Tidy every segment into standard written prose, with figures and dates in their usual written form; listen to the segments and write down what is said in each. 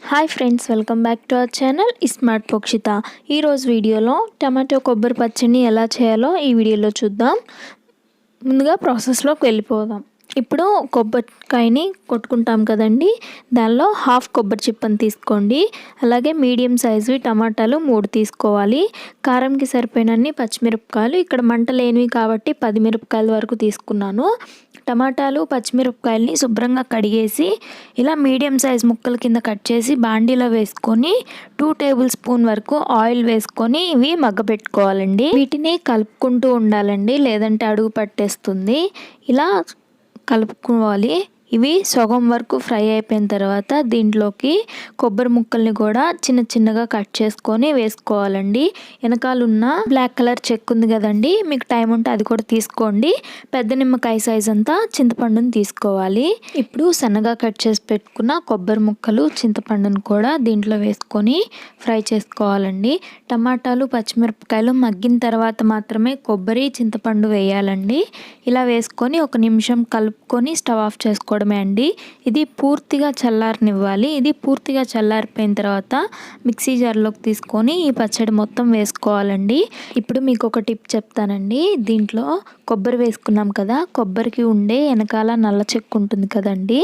Hi friends, welcome back to our channel smart Pokshitha. ఈరోజు వీడియోలో tomato కొబ్బరి పచ్చడిని ఎలా చేయాలో ఈ వీడియోలో చూద్దాం. ముందుగా ప్రాసెస్లోకి వెళ్ళిపోదాం. ఇప్పుడు కొబ్బరికాయని కొట్టుకుంటాం కదండి, దానిలో హాఫ్ కొబ్బరి చిప్పని తీసుకోండి. అలాగే మీడియం సైజువి టమాటాలు 3 తీసుకోవాలి. కారంకి సరిపోయినన్ని పచ్చిమిరపకాయలు, ఇక్కడ మంట లేనివి కాబట్టి 10 మిరపకాయల వరకు తీసుకున్నాను. టమాటాలు పచ్చిమిరపకాయలని శుభ్రంగా కడిగేసి ఇలా మీడియం సైజ్ ముక్కల కింద కట్ చేసి బాండీలో వేసుకొని 2 టేబుల్ స్పూన్ వరకు ఆయిల్ వేసుకొని ఇవి మగ్గబెట్టుకోవాలండి. వీటిని కలుపుకుంటూ ఉండాలండి, లేదంటే అడుగు పట్టేస్తుంది. ఇలా కలుపుకోవాలి. ఇవి సగం వరకు ఫ్రై అయిపోయిన తర్వాత దీంట్లోకి కొబ్బరి ముక్కల్ని కూడా చిన్న చిన్నగా కట్ చేసుకొని వేసుకోవాలండి. వెనకాలన్న బ్లాక్ కలర్ చెక్ ఉంది కదండి, మీకు టైం ఉంటే అది కూడా తీసుకోండి. పెద్ద నిమ్మకాయ సైజ్ అంతా చింతపండుని తీసుకోవాలి. ఇప్పుడు సన్నగా కట్ చేసి పెట్టుకున్న కొబ్బరి ముక్కలు, చింతపండుని కూడా దీంట్లో వేసుకొని ఫ్రై చేసుకోవాలండి. టమాటాలు పచ్చిమిరపకాయలు మగ్గిన తర్వాత మాత్రమే కొబ్బరి, చింతపండు వేయాలండి. ఇలా వేసుకొని 1 నిమిషం కలుపుకొని స్టవ్ ఆఫ్ చేసుకోవడమే అండి. ఇది పూర్తిగా చల్లారనివ్వాలి. ఇది పూర్తిగా చల్లారిపోయిన తర్వాత మిక్సీ జార్లోకి తీసుకొని ఈ పచ్చడి మొత్తం వేసుకోవాలండి. ఇప్పుడు మీకు ఒక టిప్ చెప్తానండి. దీంట్లో కొబ్బరి వేసుకున్నాం కదా, కొబ్బరికి ఉండే వెనకాల నల్ల చెక్కు ఉంటుంది కదండి,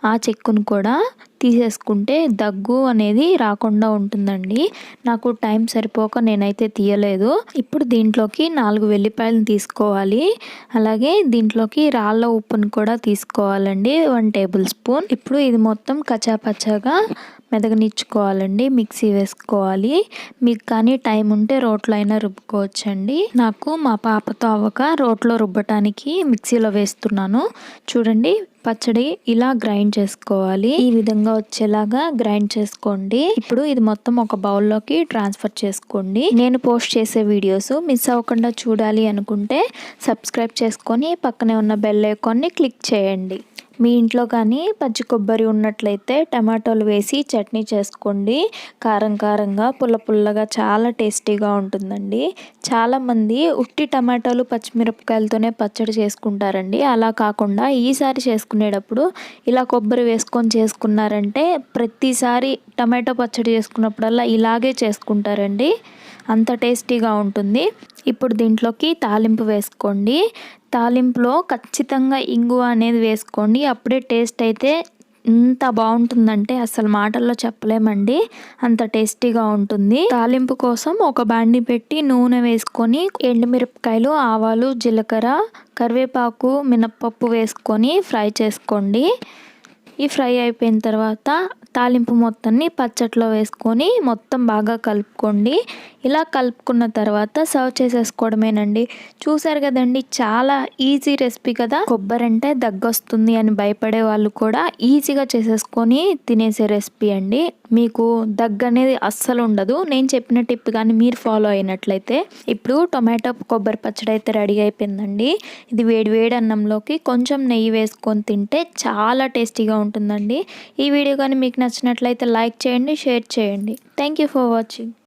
ఆ చెక్కును కూడా తీసేసుకుంటే దగ్గు అనేది రాకుండా ఉంటుందండి. నాకు టైం సరిపోక నేనైతే తీయలేదు. ఇప్పుడు దీంట్లోకి 4 వెల్లిపాయలను తీసుకోవాలి. అలాగే దీంట్లోకి రాళ్ళ ఉప్పును కూడా తీసుకోవాలండి, 1 టేబుల్ స్పూన్. ఇప్పుడు ఇది మొత్తం కచ్చాపచ్చాగా మెదగనిచ్చుకోవాలండి, మిక్సీ వేసుకోవాలి. మీకు కానీ టైం ఉంటే రోట్లో అయినా రుబ్బుకోవచ్చండి. నాకు మా పాపతో అవ్వక రోట్లో రుబ్బటానికి మిక్సీలో వేస్తున్నాను. చూడండి, పచ్చడి ఇలా గ్రైండ్ చేసుకోవాలి. ఈ విధంగా వచ్చేలాగా గ్రైండ్ చేసుకోండి. ఇప్పుడు ఇది మొత్తం ఒక బౌల్లోకి ట్రాన్స్ఫర్ చేసుకోండి. నేను పోస్ట్ చేసే వీడియోస్ మిస్ అవ్వకుండా చూడాలి అనుకుంటే సబ్స్క్రైబ్ చేసుకొని పక్కనే ఉన్న బెల్ ఐకాన్ని క్లిక్ చేయండి. మీ ఇంట్లో కానీ పచ్చి కొబ్బరి ఉన్నట్లయితే టమాటోలు వేసి చట్నీ చేసుకోండి. కారం కారంగా, పుల్ల పుల్లగా చాలా టేస్టీగా ఉంటుందండి. చాలామంది ఉట్టి టమాటోలు పచ్చిమిరపకాయలతోనే పచ్చడి చేసుకుంటారండి. అలా కాకుండా ఈసారి చేసుకునేటప్పుడు ఇలా కొబ్బరి వేసుకొని చేసుకున్నారంటే ప్రతిసారి టమాటో పచ్చడి చేసుకున్నప్పుడల్లా ఇలాగే చేసుకుంటారండి. అంత టేస్టీగా ఉంటుంది. ఇప్పుడు దీంట్లోకి తాలింపు వేసుకోండి. తాలింపులో ఖచ్చితంగా ఇంగువ అనేది వేసుకోండి. అప్పుడే టేస్ట్ అయితే ఎంత బాగుంటుందంటే అసలు మాటల్లో చెప్పలేమండి, అంత టేస్టీగా ఉంటుంది. తాలింపు కోసం ఒక బాండి పెట్టి నూనె వేసుకొని ఎండుమిరపకాయలు, ఆవాలు, జీలకర్ర, కరివేపాకు, మినప్పప్పు వేసుకొని ఫ్రై చేసుకోండి. ఈ ఫ్రై అయిపోయిన తర్వాత తాలింపు మొత్తాన్ని పచ్చట్లో వేసుకొని మొత్తం బాగా కలుపుకోండి. ఇలా కలుపుకున్న తర్వాత సర్వ్ చేసేసుకోవడమేనండి. చూసారు కదండి, చాలా ఈజీ రెసిపీ కదా. కొబ్బరి అంటే దగ్గొస్తుంది అని భయపడే వాళ్ళు కూడా ఈజీగా చేసేసుకొని తినేసే రెసిపీ అండి. మీకు దగ్గు అనేది అస్సలు ఉండదు, నేను చెప్పిన టిప్ కానీ మీరు ఫాలో అయినట్లయితే. ఇప్పుడు టొమాటో కొబ్బరి పచ్చడి అయితే రెడీ అయిపోయిందండి. ఇది వేడి వేడి అన్నంలోకి కొంచెం నెయ్యి వేసుకొని తింటే చాలా టేస్టీగా ఉంటుందండి. ఈ వీడియో కానీ మీకు నచ్చినట్లయితే లైక్ చేయండి, షేర్ చేయండి. Thank you for watching.